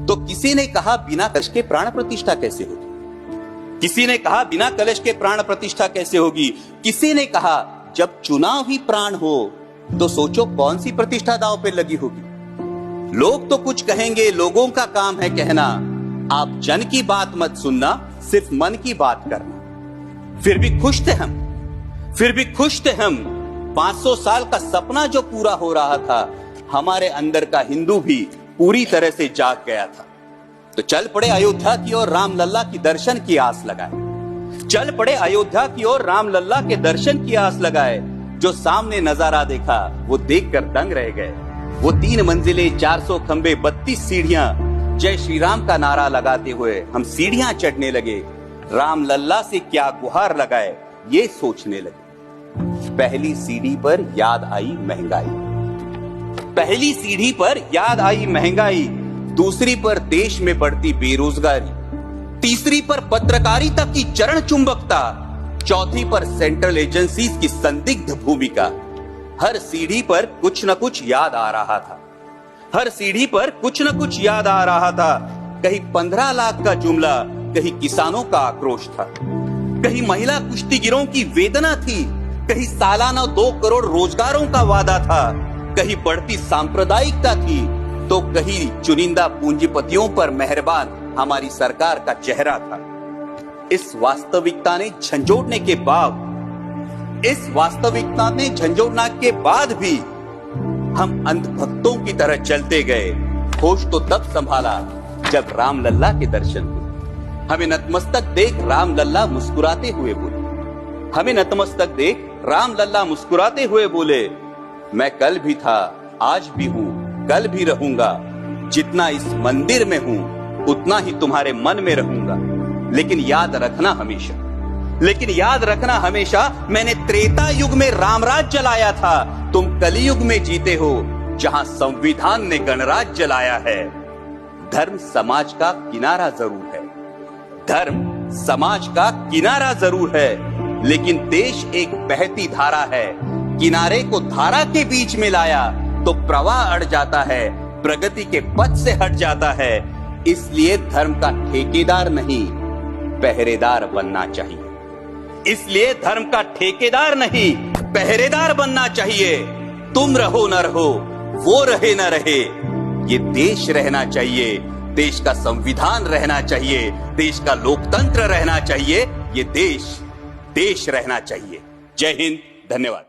तो किसी ने कहा बिना कलश के प्राण प्रतिष्ठा कैसे होगी, किसी ने कहा बिना कलश के प्राण प्रतिष्ठा कैसे होगी, किसी ने कहा जब चुनाव ही प्राण हो तो सोचो कौन सी प्रतिष्ठा दांव पे लगी होगी। लोग तो कुछ कहेंगे, लोगों का काम है कहना, आप जन की बात मत सुनना, सिर्फ मन की बात करना। फिर भी खुश थे हम, फिर भी खुश थे हम। 500 साल का सपना जो पूरा हो रहा था, हमारे अंदर का हिंदू भी पूरी तरह से जाग गया था। तो चल पड़े अयोध्या की ओर, राम लल्ला की दर्शन की आस लगाए। चल पड़े अयोध्या की ओर, राम लल्ला के दर्शन की आस लगाए। जो सामने नजारा देखा वो देखकर दंग रह गए। वो 3 मंजिले, 400 खंबे, 32 सीढ़ियां, जय श्री राम का नारा लगाते हुए हम सीढ़ियां चढ़ने लगे। राम लल्ला से क्या गुहार लगाए ये सोचने लगे। पहली सीढ़ी पर याद आई महंगाई, पहली सीढ़ी पर याद आई महंगाई, दूसरी पर देश में बढ़ती बेरोजगारी, तीसरी पर पत्रकारिता की चरण चुंबकता, चौथी पर सेंट्रल एजेंसीज की संदिग्ध भूमिका। हर सीढ़ी पर कुछ न कुछ याद आ रहा था, हर सीढ़ी पर कुछ न कुछ याद आ रहा था। कहीं 15 लाख का जुमला, कहीं किसानों का आक्रोश था, कहीं महिला कुश्तीगिरों की वेदना थी, कहीं सालाना 2 करोड़ रोजगारों का वादा था, कहीं बढ़ती सांप्रदायिकता थी, तो कहीं चुनिंदा पूंजीपतियों पर मेहरबान हमारी सरकार का चेहरा था। इस वास्तविकता ने झंझोड़ने के बाद, इस वास्तविकता ने झंझोड़ना के बाद भी हम अंधभक्तों की तरह चलते गए। होश तो तब संभाला जब राम लल्ला के दर्शन हुए। हमें नतमस्तक देख राम लल्ला मुस्कुराते हुए बोले, हमें नतमस्तक देख राम लल्ला मुस्कुराते हुए बोले, मैं कल भी था, आज भी हूं, कल भी रहूंगा। जितना इस मंदिर में हूं उतना ही तुम्हारे मन में रहूंगा। लेकिन याद रखना हमेशा, लेकिन याद रखना हमेशा, मैंने त्रेता युग में रामराज जलाया था, तुम कलयुग में जीते हो जहां संविधान ने गणराज जलाया है। धर्म समाज का किनारा जरूर है, धर्म समाज का किनारा जरूर है, लेकिन देश एक बहती धारा है। किनारे को धारा के बीच में लाया तो प्रवाह अड़ जाता है, प्रगति के पथ से हट जाता है। इसलिए धर्म का ठेकेदार नहीं, पहरेदार बनना चाहिए। इसलिए धर्म का ठेकेदार नहीं, पहरेदार बनना चाहिए। तुम रहो न रहो, वो रहे न रहे, ये देश रहना चाहिए, देश का संविधान रहना चाहिए, देश का लोकतंत्र रहना चाहिए, ये देश रहना चाहिए। जय हिंद, धन्यवाद।